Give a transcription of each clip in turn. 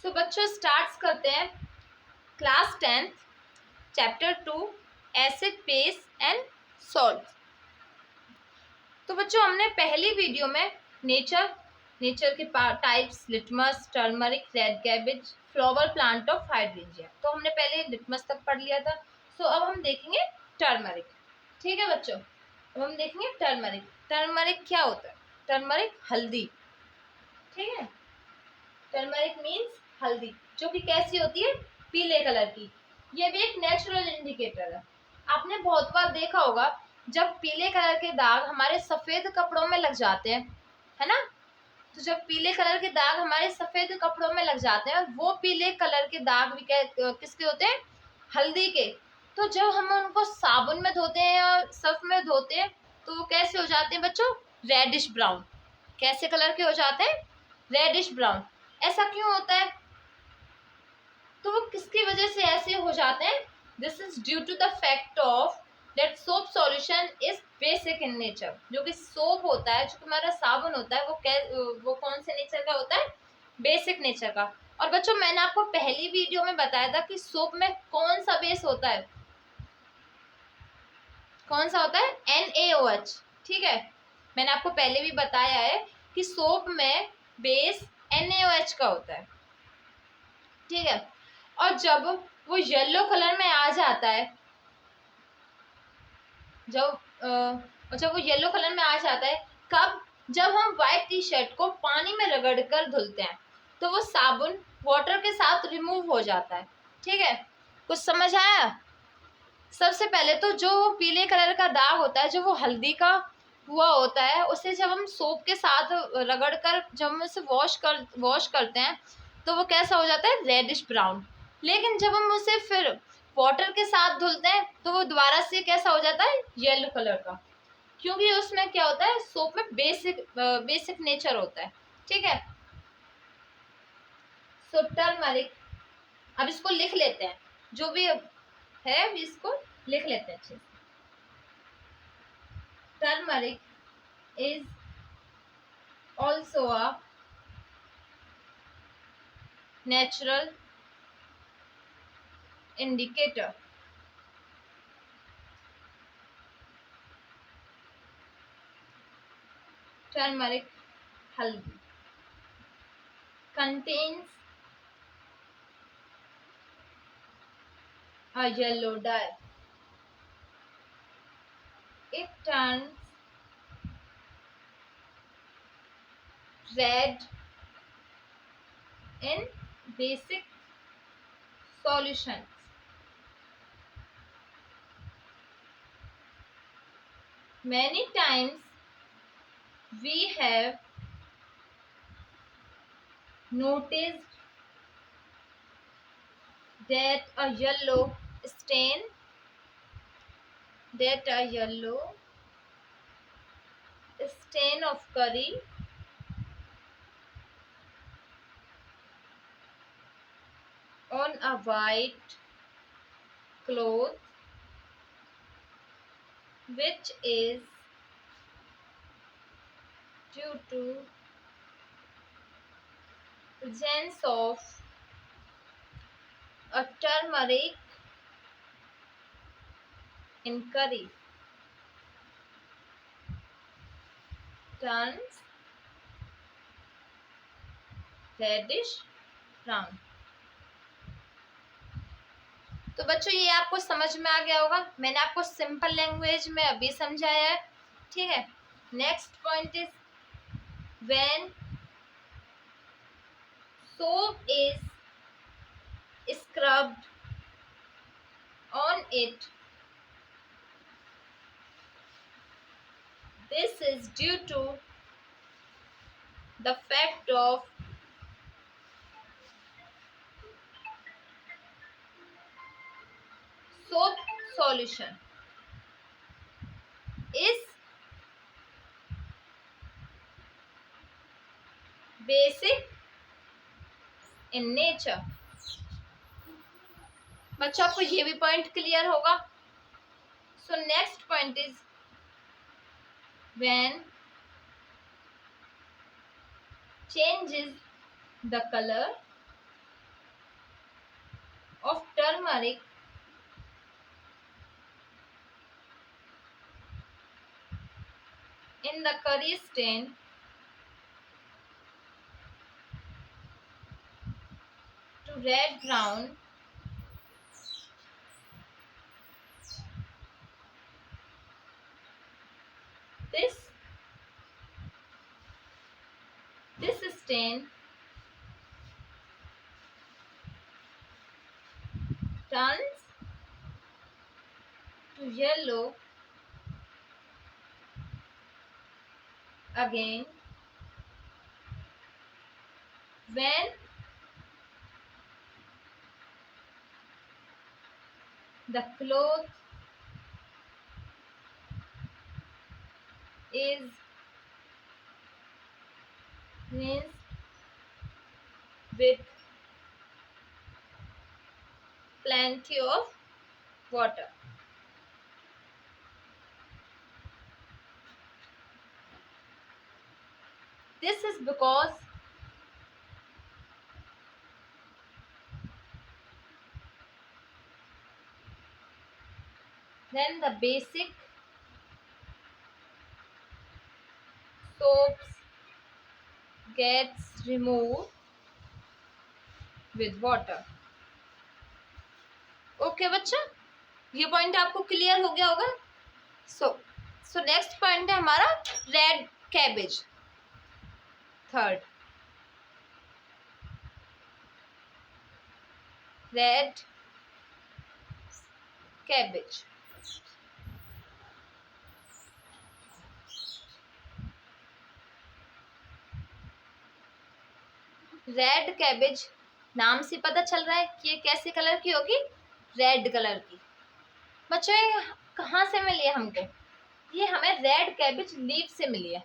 तो बच्चों स्टार्ट करते हैं class 10th chapter 2 acid base and salt. तो बच्चों हमने पहली वीडियो में नेचर के types, litmus, turmeric, red cabbage, flower plant of hydrangea, तो हमने पहले लिटमस तक पढ़ लिया था। सो अब हम देखेंगे टर्मरिक। ठीक है बच्चों, अब हम देखेंगे टर्मरिक। टर्मरिक क्या होता है? टर्मरिक हल्दी। ठीक है, टर्मरिक मीन्स हल्दी, जो कि कैसी होती है? पीले कलर की। ये भी एक नेचुरल इंडिकेटर है। आपने बहुत बार देखा होगा जब पीले कलर के दाग हमारे सफेद कपड़ों में लग जाते हैं, है ना? तो जब पीले कलर के दाग हमारे सफेद कपड़ों में लग जाते हैं, वो पीले कलर के दाग भी किसके होते हैं? हल्दी के। तो जब हम उनको साबुन में धोते हैं या सर्फ में धोते हैं, तो वो कैसे हो जाते हैं बच्चों? Reddish brown. कैसे कलर के हो जाते हैं? Reddish brown. ऐसा क्यों होता है? तो वो किसकी वजह से ऐसे हो जाते हैं? This is due to the fact of that soap solution is basic in nature. जो कि सोप होता है, जो हमारा साबुन होता है, वो कौन से नेचर का होता है? बेसिक नेचर का। और बच्चों मैंने आपको पहली वीडियो में बताया था कि सोप में कौन सा बेस होता है? कौन सा होता है? NaOH। ठीक है, मैंने आपको पहले भी बताया है कि सोप में बेस NaOH का होता है। ठीक है, और जब वो येलो कलर में आ जाता है, जब वो येलो कलर में आ जाता है, कब? जब हम व्हाइट टी शर्ट को पानी में रगड़ कर धुलते हैं, तो वो साबुन वाटर के साथ रिमूव हो जाता है। ठीक है, कुछ समझ आया? सबसे पहले तो जो पीले कलर का दाग होता है, जो वो हल्दी का हुआ होता है, उसे जब हम सोप के साथ रगड़ कर जब हम उसे वॉश करते हैं, तो वो कैसा हो जाता है? Reddish brown. लेकिन जब हम उसे फिर वाटर के साथ धुलते हैं, तो वो दोबारा से कैसा हो जाता है? येलो कलर का। क्योंकि उसमें क्या होता है? सोप में बेसिक नेचर होता है। ठीक है, सो टर्मरिक, अब इसको लिख लेते हैं, जो भी है इसको लिख लेते हैं अच्छे से। Turmeric is also a natural indicator. Turmeric haldi contains a yellow dye. It turns red in basic solutions. Many times we have noticed that a yellow stain of curry on a white cloth, which is due to presence of a turmeric in curry, turns reddish brown. तो बच्चों ये आपको समझ में आ गया होगा, मैंने आपको सिंपल लैंग्वेज में अभी समझाया है। ठीक है, next point is when soap is scrubbed on it, this is due to the fact of soap solution is basic in nature। बच्चों आपको ये भी पॉइंट क्लियर होगा। So next point is when changes the color of turmeric in the curry stain to red brown. This stain turns to yellow again when the cloth is rinsed with plenty of water. This is because then the basic soaps gets removed with water. Okay बच्चा, ये point आपको clear हो गया होगा. So next point है हमारा red cabbage. Third, red cabbage. Red cabbage नाम से पता चल रहा है कि ये कैसे कलर की होगी, रेड कलर की. बच्चों ये कहाँ से मिली है हमको, ये हमें रेड कैबेज लीफ से मिली है.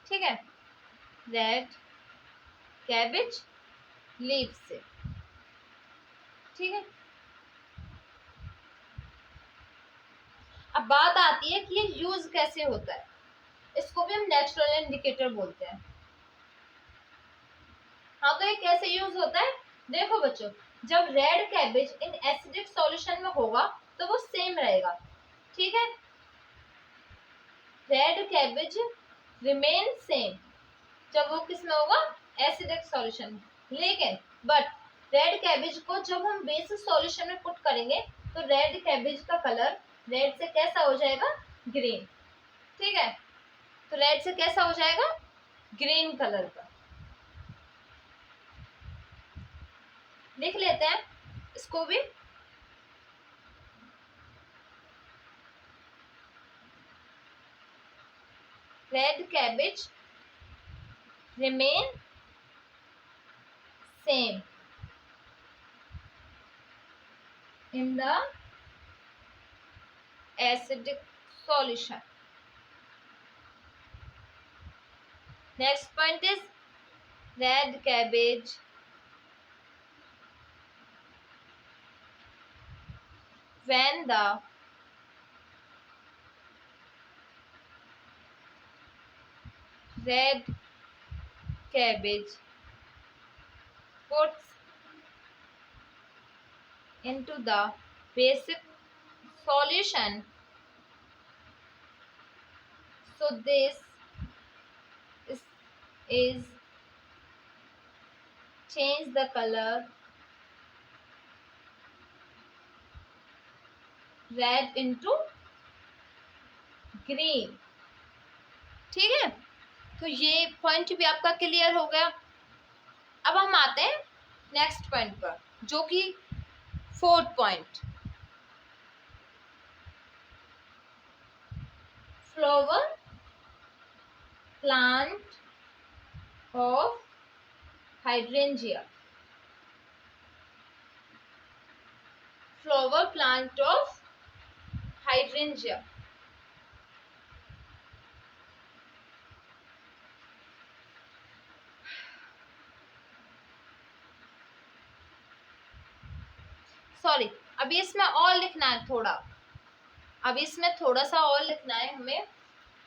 ठीक है, रेड कैबेज लीफ से. ठीक है, अब बात आती है कि ये यूज कैसे होता है. इसको भी हम नेचुरल इंडिकेटर बोलते हैं. हाँ, तो ये कैसे यूज होता है, देखो बच्चों, जब red cabbage in acidic solution में होगा तो वो सेम रहेगा. ठीक है, रेड कैबेज रिमेन सेम जब वो किस में होगा, एसिडिक सॉल्यूशन में. लेकिन बट रेड कैबेज को जब हम बेसिक सॉल्यूशन में पुट करेंगे तो रेड कैबेज का कलर रेड से कैसा हो जाएगा, ग्रीन. ठीक है, तो रेड से कैसा हो जाएगा, ग्रीन कलर का. लिख लेते हैं इसको भी. Red cabbage remain same in the acidic solution. Next point is red cabbage when the red cabbage puts into the basic solution, so this is change the color red into green. ठीक है, तो ये point भी आपका clear हो गया. अब हम आते हैं नेक्स्ट पॉइंट पर, जो कि fourth point, flower plant of hydrangea. Flower plant of hydrangea. Sorry, अभी इसमें और लिखना है थोड़ा, अभी इसमें थोड़ा सा और लिखना है हमें.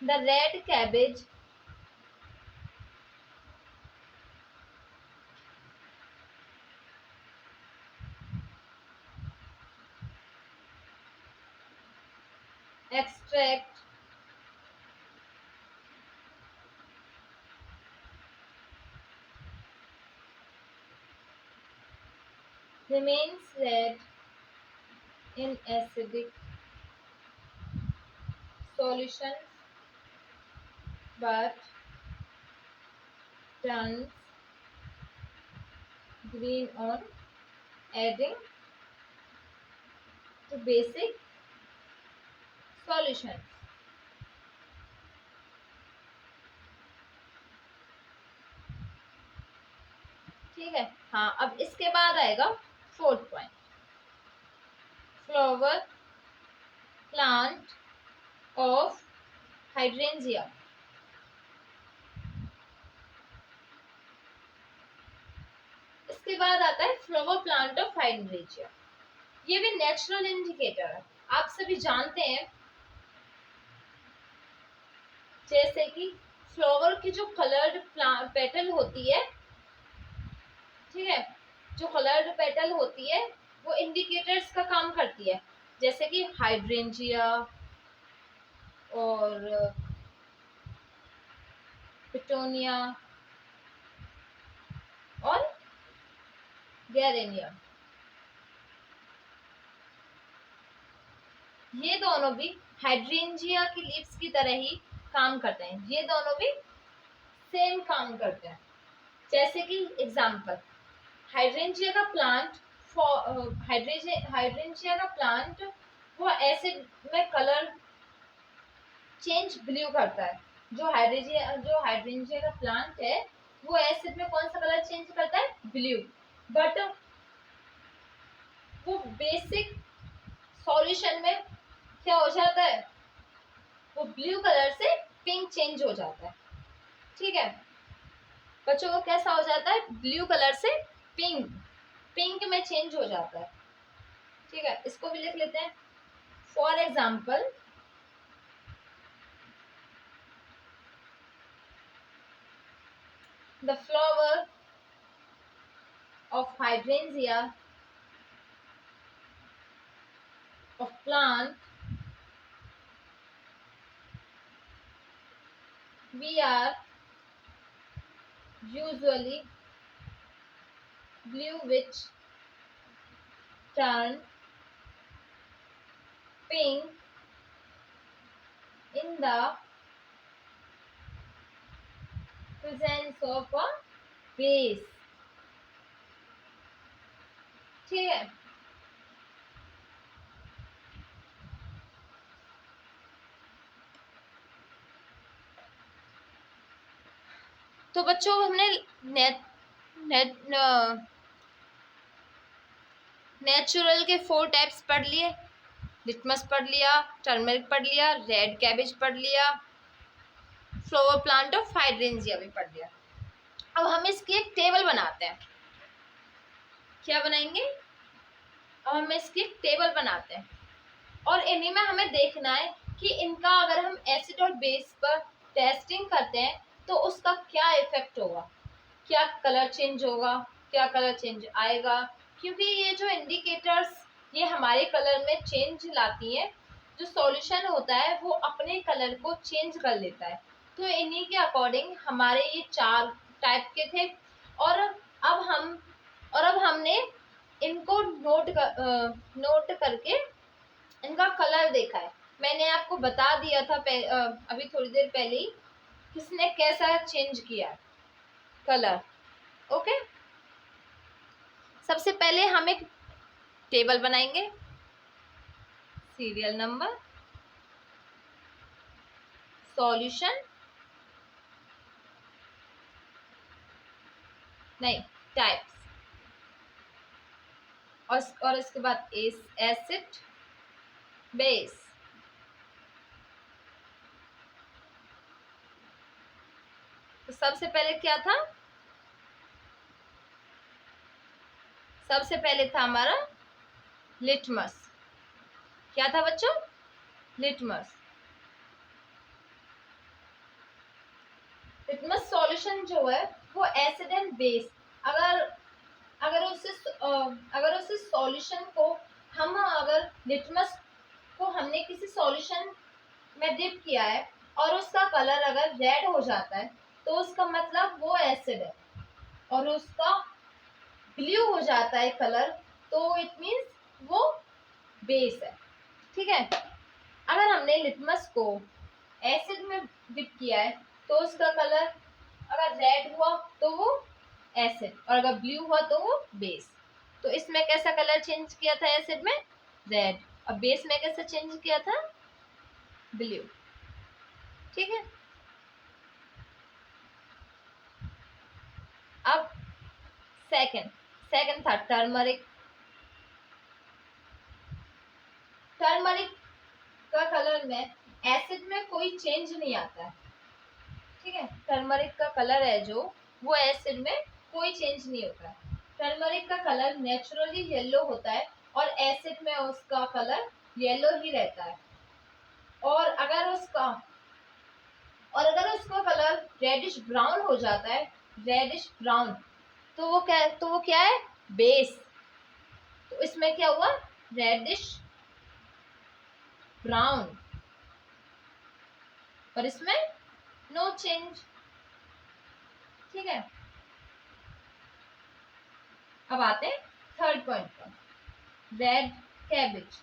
The red cabbage extract remains red in acidic solutions but turns green on adding to basic solutions. ठीक है, हाँ अब इसके बाद आएगा fourth point, flower plant of hydrangea. इसके बाद आता है फ्लावर प्लांट ऑफ हाइड्रेंजिया। ये भी नेचुरल इंडिकेटर है, आप सभी जानते हैं। जैसे कि फ्लावर की जो कलर्ड पेटल होती है, ठीक है, जो कलर्ड पेटल होती है वो इंडिकेटर्स का काम करती है, जैसे कि हाइड्रेंजिया और पिटोनिया और गैरेनिया। ये दोनों भी हाइड्रेंजिया की लीव्स की तरह ही काम करते हैं, ये दोनों भी सेम काम करते हैं। जैसे कि एग्जांपल, हाइड्रेंजिया का प्लांट हाइड्रेंजिया का प्लांट वो एसिड में कलर चेंज ब्लू करता है। जो हाइड्रेंजिया का प्लांट है वो एसिड में कौन सा कलर चेंज करता है? ब्लू। बट वो बेसिक सॉल्यूशन में क्या हो जाता है? वो ब्लू कलर से पिंक चेंज हो जाता है। ठीक है बच्चों, को कैसा हो जाता है? ब्लू कलर से पिंक में चेंज हो जाता है। ठीक है, इसको भी लिख लेते हैं। For example, the flower of hydrangea of plant we are usually blue which turn pink in the presence of a base। ठीक है, तो बच्चों हमने नेचुरल के 4 टाइप्स पढ़ लिए। लिटमस पढ़ लिया, टर्मरिक पढ़ लिया, रेड कैबेज पढ़ लिया, फ्लावर प्लांट ऑफ हाइड्रेंजिया भी पढ़ लिया। अब हम इसकी एक टेबल बनाते हैं। क्या बनाएंगे? अब हम इसकी एक टेबल बनाते हैं और इन्हीं में हमें देखना है कि इनका अगर हम एसिड और बेस पर टेस्टिंग करते हैं तो उसका क्या इफेक्ट होगा, क्या कलर चेंज होगा, क्या कलर चेंज आएगा। क्योंकि ये जो इंडिकेटर्स ये हमारे कलर में चेंज लाती हैं। जो सॉल्यूशन होता है वो अपने कलर को चेंज कर लेता है। तो इन्हीं के अकॉर्डिंग हमारे ये 4 टाइप के थे और अब हमने इनको नोट करके इनका कलर देखा है। मैंने आपको बता दिया था अभी थोड़ी देर पहले ही किसने कैसा चेंज किया कलर। ओके, सबसे पहले हम एक टेबल बनाएंगे। सीरियल नंबर, सॉल्यूशन, नहीं टाइप्स, और इसके बाद एसिड बेस। तो सबसे पहले क्या था? सबसे पहले था हमारा लिटमस। क्या था बच्चों? लिटमस। लिटमस सॉल्यूशन जो है वो एसिड एंड बेस, अगर उस सॉल्यूशन को हम अगर लिटमस को हमने किसी सॉल्यूशन में डिप किया है और उसका कलर अगर रेड हो जाता है तो उसका मतलब वो एसिड है, और उसका ब्लू हो जाता है कलर तो इट मीन्स वो बेस है। ठीक है, अगर हमने लिटमस को एसिड में डिप किया है तो उसका कलर अगर रेड हुआ तो वो एसिड, और अगर ब्लू हुआ तो वो बेस। तो इसमें कैसा कलर चेंज किया था एसिड में? रेड। और बेस में कैसा चेंज किया था? ब्लू। ठीक है, अब सेकंड था टर्मरिक। टर्मरिक का कलर में एसिड में कोई चेंज नहीं आता है। ठीक है, टर्मरिक का कलर है जो, वो एसिड में कोई चेंज नहीं होता है। टर्मरिक का कलर नेचुरली येलो होता है और एसिड में उसका कलर येलो ही रहता है। और अगर उसका कलर रेडिश ब्राउन हो जाता है, रेडिश ब्राउन, तो वो क्या है? बेस। तो इसमें क्या हुआ? रेडिश ब्राउन, और इसमें नो चेंज। ठीक है, अब आते हैं थर्ड पॉइंट पर, red cabbage.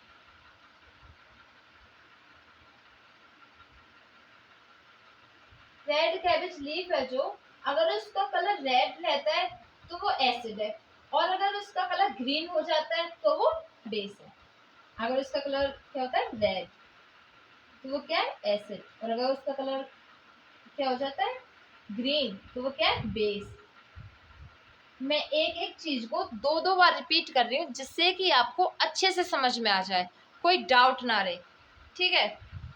Red cabbage leaf है जो, अगर उसका कलर रेड रहता है तो वो एसिड है, और अगर उसका कलर ग्रीन हो जाता है तो वो बेस है। अगर उसका कलर क्या होता है? रेड, तो वो क्या है? एसिड। और अगर उसका कलर क्या हो जाता है? ग्रीन, तो वो क्या है? बेस। मैं एक एक चीज को दो दो बार रिपीट कर रही हूँ जिससे कि आपको अच्छे से समझ में आ जाए, कोई डाउट ना रहे। ठीक है,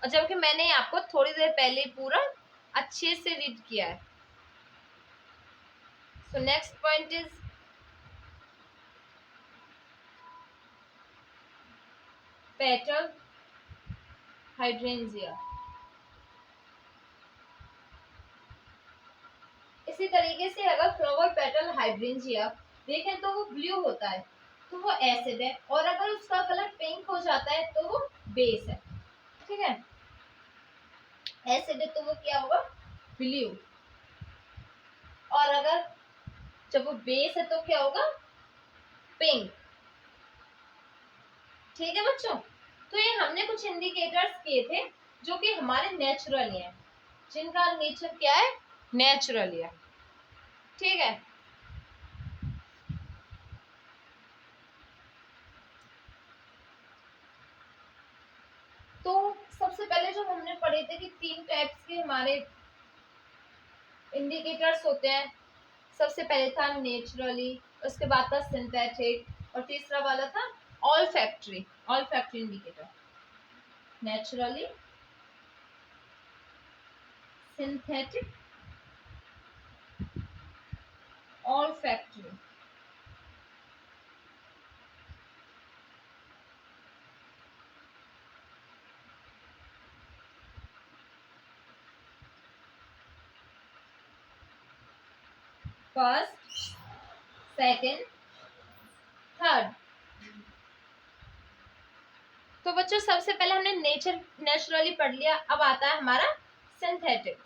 और जबकि मैंने आपको थोड़ी देर पहले पूरा अच्छे से रीड किया है। So next point is petal hydrangea. इसी तरीके से अगर फ्लावर पेटल हाइड्रेंजिया देखें तो वो ब्लू होता है तो वो एसिड है, और अगर उसका कलर पिंक हो जाता है तो वो बेस है। ठीक है, एसिड है तो वो क्या होगा? ब्लू। और अगर जब वो बेस है तो क्या होगा? पिंक। ठीक है बच्चों, तो ये हमने कुछ इंडिकेटर्स किए थे जो कि हमारे नेचुरल हैं, जिनका नेचर क्या है? नेचुरल है। ठीक है, तो सबसे पहले जो हमने पढ़े थे कि तीन टाइप्स के हमारे इंडिकेटर्स होते हैं। सबसे पहले था नेचुरली, उसके बाद था सिंथेटिक, और तीसरा वाला था olfactory indicator. Naturally, synthetic, olfactory. First, second, third. तो बच्चों सबसे पहले हमने नेचुरली पढ़ लिया, अब आता है हमारा सिंथेटिक।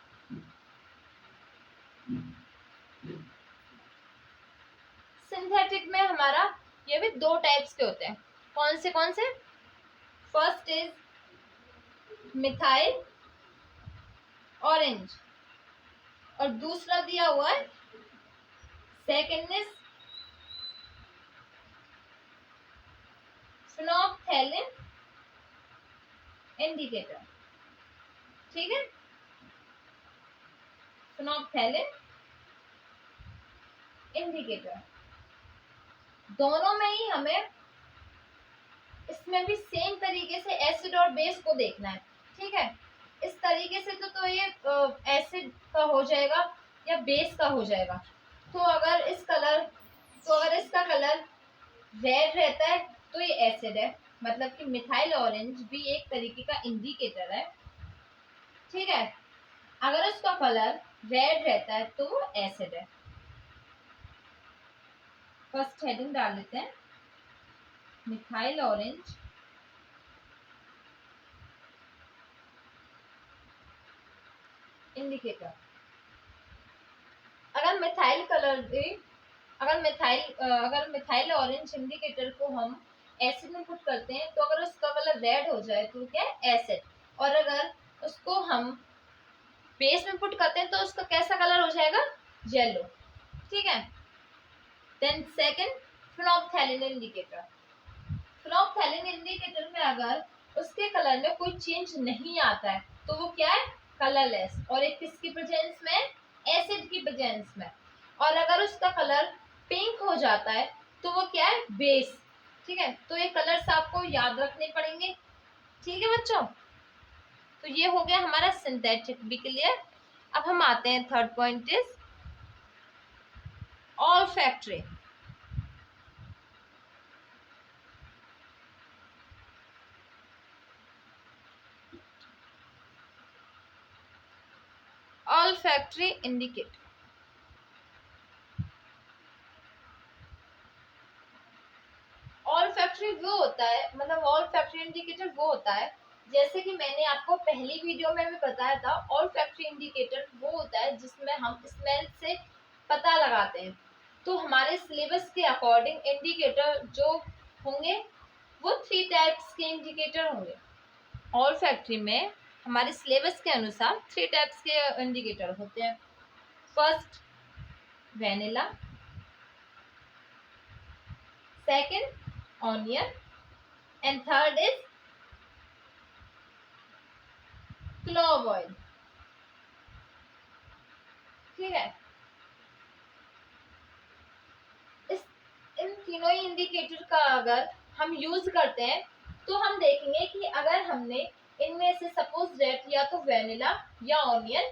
सिंथेटिक में हमारा ये भी दो टाइप्स के होते हैं। कौन से? फर्स्ट इज मिथाइल ऑरेंज, और दूसरा दिया हुआ है सेकेंड इज फिनोल्फथैलीन इंडिकेटर। ठीक है, फिनोल्फथैलीन इंडिकेटर। दोनों में ही हमें इसमें भी सेम तरीके से एसिड और बेस को देखना है। ठीक है, इस तरीके से तो ये एसिड का हो जाएगा या बेस का हो जाएगा। तो अगर इसका कलर रेड रहता है तो ये एसिड है, मतलब कि मिथाइल ऑरेंज भी एक तरीके का इंडिकेटर है। ठीक है, अगर उसका कलर रेड रहता है तो वो एसिड है। फर्स्ट हेडिंग डाल लेते हैं, मिथाइल ऑरेंज इंडिकेटर। अगर मिथाइल कलर अगर मिथाइल ऑरेंज इंडिकेटर को हम एसिड में पुट करते हैं तो अगर उसका कलर रेड हो जाए तो क्या है, एसिड। और अगर उसको हम बेस में पुट करते हैं तो उसका कैसा कलर हो जाएगा, येलो। ठीक है। Then second, phenolphthalein indicator. Phenolphthalein indicator में अगर उसके कलर में कोई चेंज नहीं आता है तो वो क्या है, कलरलेस। और एक किसकी प्रेजेंस में, एसिड की प्रेजेंस में। और अगर उसका कलर पिंक हो जाता है तो वो क्या है, बेस। ठीक है। तो ये कलर्स आपको याद रखने पड़ेंगे। ठीक है बच्चों, तो ये हो गया हमारा सिंथेटिक। भी क्लियर। अब हम आते हैं third point is olfactory. Olfactory indicator. Olfactory वो होता है, मतलब ऑल्फैक्टरी इंडिकेटर वो होता है, जैसे कि मैंने आपको पहली वीडियो में भी बताया था, ऑल्फैक्टरी इंडिकेटर वो होता है जिसमें हम स्मेल से पता लगाते हैं। तो हमारे सिलेबस के अकॉर्डिंग इंडिकेटर जो होंगे वो 3 टाइप्स के इंडिकेटर होंगे। ऑल्फैक्टरी में हमारे सिलेबस के अनुसार 3 टाइप्स के इंडिकेटर होते हैं। First, vanilla. Second, onion. And third is clove oil. ठीक है। इस इन तीनों ही इंडिकेटर का अगर हम यूज करते हैं तो हम देखेंगे कि अगर हमने इनमें से सपोज दैट या तो वेनिला या ऑनियन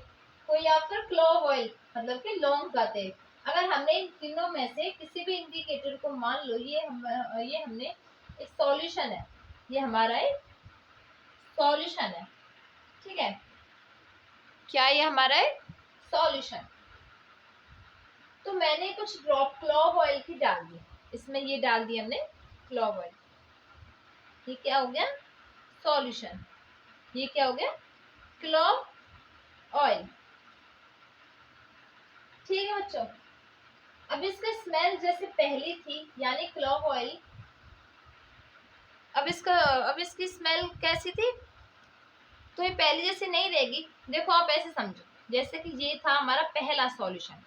को या फिर क्लोव ऑयल मतलब कि लौंग का तेल, अगर हमने इन तीनों में से किसी भी इंडिकेटर को, मान लो ये हमने एक सॉल्यूशन है, ये हमारा एक सॉल्यूशन है। ठीक है। क्या ये हमारा एक सॉल्यूशन, तो मैंने कुछ ड्रॉप क्लोव ऑयल की डाल दी इसमें, ये डाल दी हमने क्लोव ऑयल। ये क्या हो गया, सॉल्यूशन। ये क्या हो गया, क्लोव ऑयल। ठीक है बच्चों। अब इसका स्मेल जैसे पहली थी यानी क्लोव ऑयल, अब इसकी स्मेल कैसी थी, तो ये पहले जैसे नहीं रहेगी। देखो आप ऐसे समझो, जैसे कि ये था हमारा पहला सॉल्यूशन।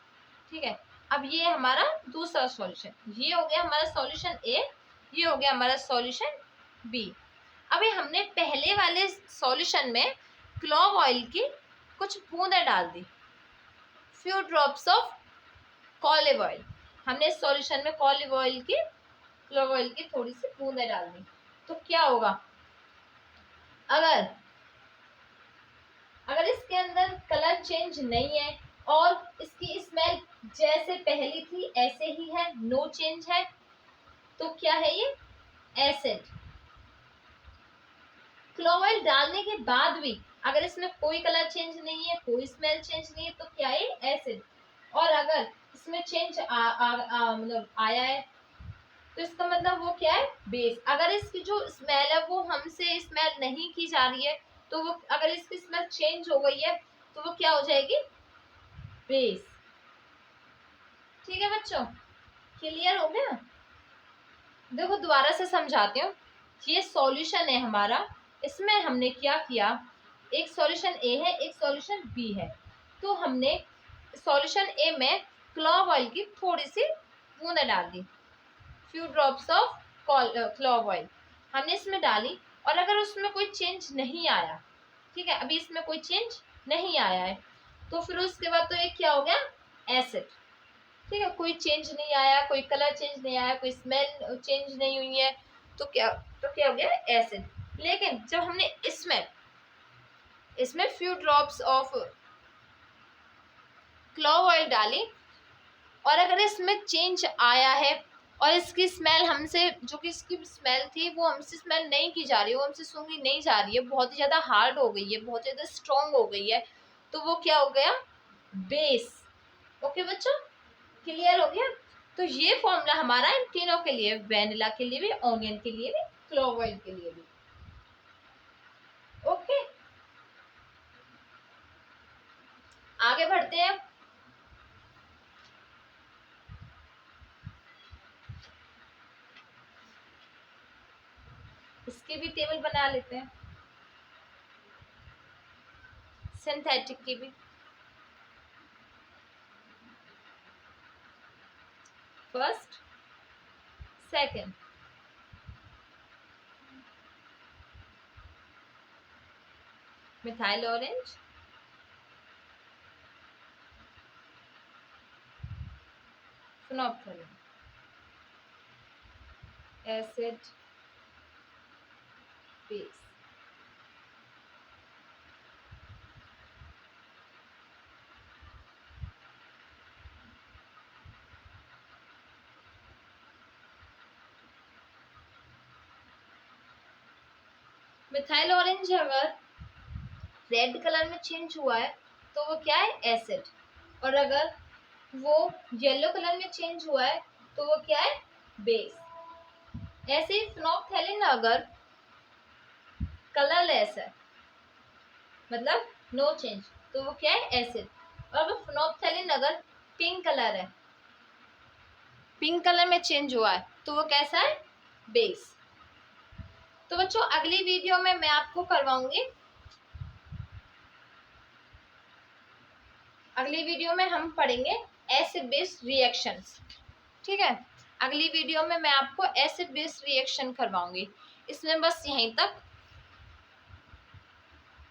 ठीक है। अब ये हमारा दूसरा सॉल्यूशन, ये हो गया हमारा सॉल्यूशन ए, ये हो गया हमारा सॉल्यूशन बी। अभी हमने पहले वाले सॉल्यूशन में क्लोव ऑयल की कुछ बूंदें डाल दी, few drops of olive oil. हमने इस सॉल्यूशन में ऑलिव ऑयल की, क्लोव ऑयल की थोड़ी सी बूंदें डाल दी। तो क्या होगा, अगर अगर इसके अंदर कलर चेंज नहीं है और इसकी स्मेल जैसे पहली थी ऐसे ही है, नो चेंज है, तो क्या है ये, एसिड। क्लोव ऑयल डालने के बाद भी अगर इसमें कोई कलर चेंज नहीं है, कोई स्मेल चेंज नहीं है, तो क्या है, एसिड। और अगर इसमें चेंज मतलब आया है तो इसका मतलब वो क्या है, बेस। अगर इसकी जो स्मेल है वो हमसे स्मेल नहीं की जा रही है, तो वो अगर इसकी स्मेल चेंज हो गई है तो वो क्या हो जाएगी, बेस। ठीक है बच्चों, क्लियर हो गया। देखो दोबारा से समझाती हूँ। ये सॉल्यूशन है हमारा, इसमें हमने क्या किया, एक सॉल्यूशन ए है, एक सॉल्यूशन बी है। तो हमने सॉल्यूशन ए में क्लोव ऑयल की थोड़ी सी बूंदें डाल दी, few drops of clove oil हमने इसमें डाली। और अगर उसमें कोई चेंज नहीं आया, ठीक है, अभी इसमें कोई चेंज नहीं आया है, तो फिर उसके बाद तो ये क्या हो गया, एसिड। ठीक है, कोई चेंज नहीं आया, कोई कलर चेंज नहीं आया, कोई स्मेल चेंज नहीं हुई है, तो क्या हो गया, एसिड। लेकिन जब हमने इसमें few drops of clove oil डाली और अगर इसमें चेंज आया है और इसकी स्मेल हमसे, जो कि इसकी स्मेल थी वो हमसे स्मेल नहीं की जा रही है, वो हमसे सूंघी नहीं जा रही है, बहुत ही ज़्यादा हार्ड हो गई है, बहुत ज़्यादा स्ट्रॉन्ग हो गई है, तो वो क्या हो गया, बेस। ओके बच्चों, क्लियर हो गया। तो ये फॉर्मूला हमारा इन तीनों के लिए, वेनिला के लिए भी, ऑनियन के लिए भी, क्लोव ऑयल के लिए भी। ओके। आगे बढ़ते हैं। इसकी भी टेबल बना लेते हैं, सिंथेटिक की भी। First, second, methyl orange, phenolphthalein, acid base. Methyl orange अगर रेड कलर में चेंज हुआ है तो वो क्या है, एसिड। और अगर वो येलो कलर में चेंज हुआ है तो वो क्या है, बेस। ऐसे ही फिनोप्थेलिन अगर कलरलेस है, मतलब नो चेंज, तो वो क्या है, एसिड। और वो फिनोप्थेलिन अगर पिंक कलर है, पिंक कलर में चेंज हुआ है, तो वो कैसा है, बेस। तो बच्चों अगली वीडियो में मैं आपको करवाऊंगी, अगली वीडियो में हम पढ़ेंगे एसिड बेस रिएक्शंस। ठीक है, अगली वीडियो में मैं आपको एसिड बेस रिएक्शन करवाऊंगी। इसमें बस यहीं तक।